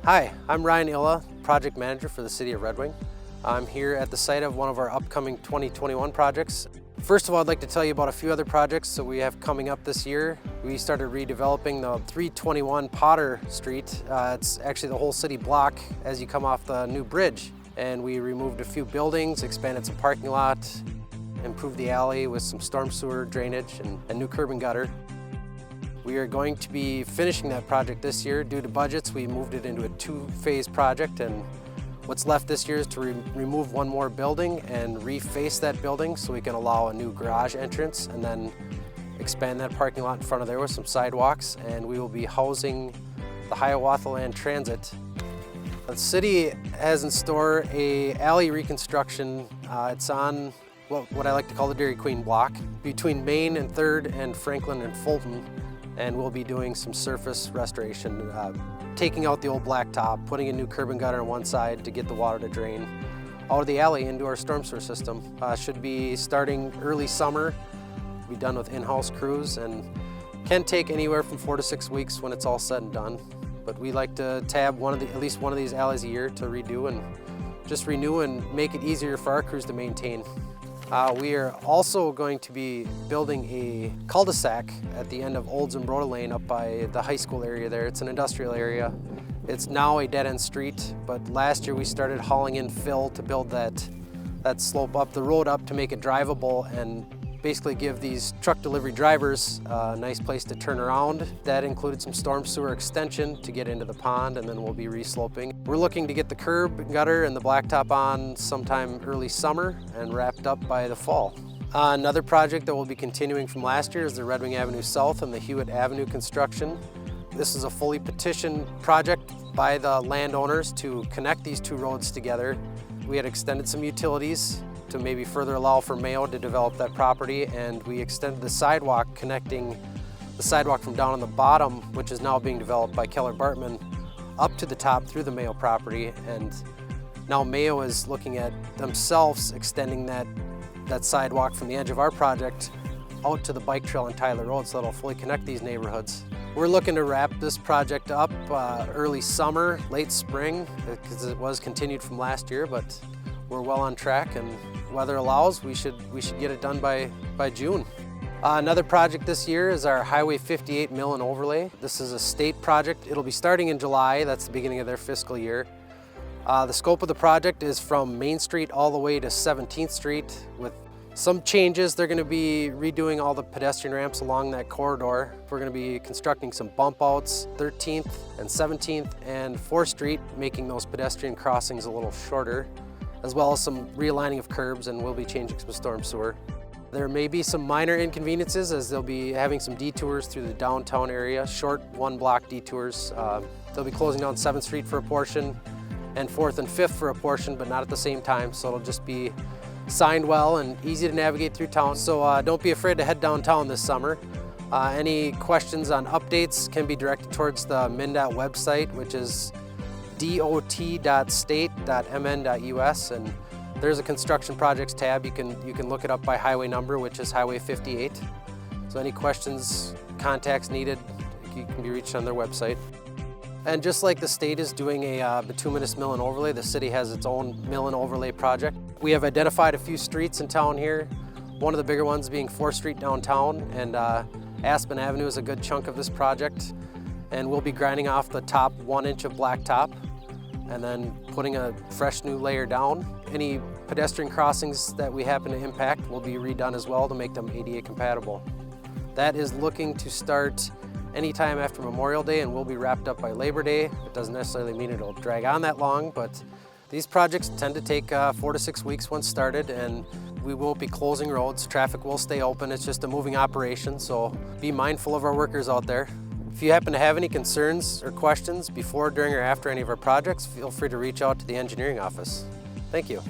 Hi, I'm Ryan Illa, Project Manager for the City of Red Wing. I'm here at the site of one of our upcoming 2021 projects. First of all, I'd like to tell you about a few other projects that we have coming up this year. We started redeveloping the 321 Potter Street. It's actually the whole city block as you come off the new bridge. And we removed a few buildings, expanded some parking lot, improved the alley with some storm sewer drainage and a new curb and gutter. We are going to be finishing that project this year. Due to budgets, we moved it into a two-phase project, and what's left this year is to remove one more building and reface that building so we can allow a new garage entrance, and then expand that parking lot in front of there with some sidewalks, and we will be housing the Hiawatha Land Transit. The city has in store a alley reconstruction. It's on what I like to call the Dairy Queen block between Main and 3rd and Franklin and Fulton. And we'll be doing some surface restoration, taking out the old blacktop, putting a new curb and gutter on one side to get the water to drain out of the alley into our storm sewer system. Should be starting early summer, be done with in-house crews, and can take anywhere from 4 to 6 weeks when it's all said and done. But we like to tab at least one of these alleys a year to redo and just renew and make it easier for our crews to maintain. We are also going to be building a cul-de-sac at the end of Olds and Broda Lane up by the high school area there. It's an industrial area. It's now a dead-end street, but last year we started hauling in fill to build that slope up, the road up, to make it drivable and basically give these truck delivery drivers a nice place to turn around. That included some storm sewer extension to get into the pond, and then we'll be resloping. We're looking to get the curb and gutter and the blacktop on sometime early summer and wrapped up by the fall. Another project that will be continuing from last year is the Red Wing Avenue South and the Hewitt Avenue construction. This is a fully petitioned project by the landowners to connect these two roads together. We had extended some utilities to maybe further allow for Mayo to develop that property, and we extended the sidewalk, connecting the sidewalk from down on the bottom, which is now being developed by Keller Bartman, up to the top through the Mayo property. And now Mayo is looking at themselves extending that sidewalk from the edge of our project out to the bike trail on Tyler Road, so that'll fully connect these neighborhoods. We're looking to wrap this project up early summer, late spring, because it was continued from last year, but we're well on track, and weather allows, we should get it done by June. Another project this year is our Highway 58 Mill and Overlay. This is a state project. It'll be starting in July. That's the beginning of their fiscal year. The scope of the project is from Main Street all the way to 17th Street with some changes. They're going to be redoing all the pedestrian ramps along that corridor. We're going to be constructing some bump outs, 13th and 17th and 4th Street, making those pedestrian crossings a little shorter, as well as some realigning of curbs, and we'll be changing some storm sewer. There may be some minor inconveniences as they'll be having some detours through the downtown area, short one-block detours. They'll be closing down 7th Street for a portion and 4th and 5th for a portion, but not at the same time, so it'll just be signed well and easy to navigate through town. So don't be afraid to head downtown this summer. Any questions on updates can be directed towards the MnDOT website, which is dot.state.mn.us, and there's a construction projects tab. You can look it up by highway number, which is Highway 58. So any questions, contacts needed, you can be reached on their website. And just like the state is doing a bituminous mill and overlay, the city has its own mill and overlay project. We have identified a few streets in town here. One of the bigger ones being 4th Street downtown, and Aspen Avenue is a good chunk of this project. And we'll be grinding off the top 1 inch of blacktop and then putting a fresh new layer down. Any pedestrian crossings that we happen to impact will be redone as well to make them ADA compatible. That is looking to start anytime after Memorial Day and will be wrapped up by Labor Day. It doesn't necessarily mean it'll drag on that long, but these projects tend to take 4 to 6 weeks once started, and we won't be closing roads. Traffic will stay open. It's just a moving operation, so be mindful of our workers out there. If you happen to have any concerns or questions before, during, or after any of our projects, feel free to reach out to the engineering office. Thank you.